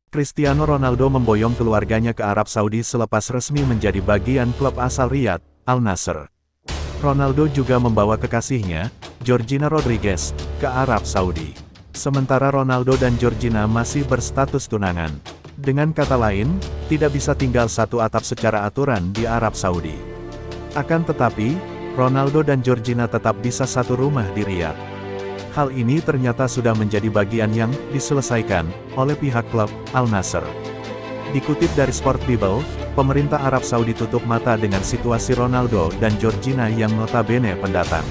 Cristiano Ronaldo memboyong keluarganya ke Arab Saudi selepas resmi menjadi bagian klub asal Riyadh, Al Nassr. Ronaldo juga membawa kekasihnya, Georgina Rodriguez, ke Arab Saudi. Sementara Ronaldo dan Georgina masih berstatus tunangan. Dengan kata lain, tidak bisa tinggal satu atap secara aturan di Arab Saudi. Akan tetapi, Ronaldo dan Georgina tetap bisa satu rumah di Riyadh. Hal ini ternyata sudah menjadi bagian yang diselesaikan oleh pihak klub Al Nassr. Dikutip dari Sport Bible, pemerintah Arab Saudi tutup mata dengan situasi Ronaldo dan Georgina yang notabene pendatang.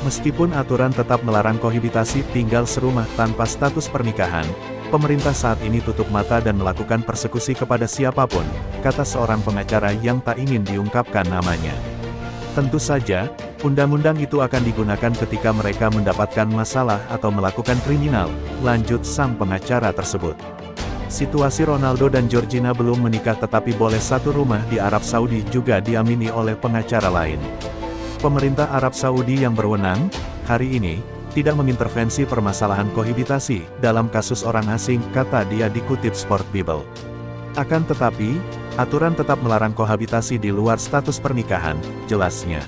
Meskipun aturan tetap melarang kohabitasi tinggal serumah tanpa status pernikahan, pemerintah saat ini tutup mata dan melakukan persekusi kepada siapapun, kata seorang pengacara yang tak ingin diungkapkan namanya. Tentu saja, undang-undang itu akan digunakan ketika mereka mendapatkan masalah atau melakukan kriminal, lanjut sang pengacara tersebut. Situasi Ronaldo dan Georgina belum menikah tetapi boleh satu rumah di Arab Saudi juga diamini oleh pengacara lain. Pemerintah Arab Saudi yang berwenang, hari ini, tidak mengintervensi permasalahan kohabitasi dalam kasus orang asing, kata dia dikutip Sport Bible. Akan tetapi, aturan tetap melarang kohabitasi di luar status pernikahan, jelasnya.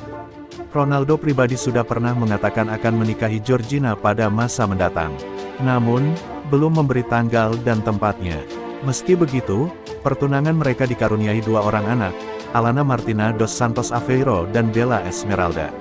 Ronaldo pribadi sudah pernah mengatakan akan menikahi Georgina pada masa mendatang. Namun, belum memberi tanggal dan tempatnya. Meski begitu, pertunangan mereka dikaruniai dua orang anak, Alana Martina dos Santos Aveiro dan Bella Esmeralda.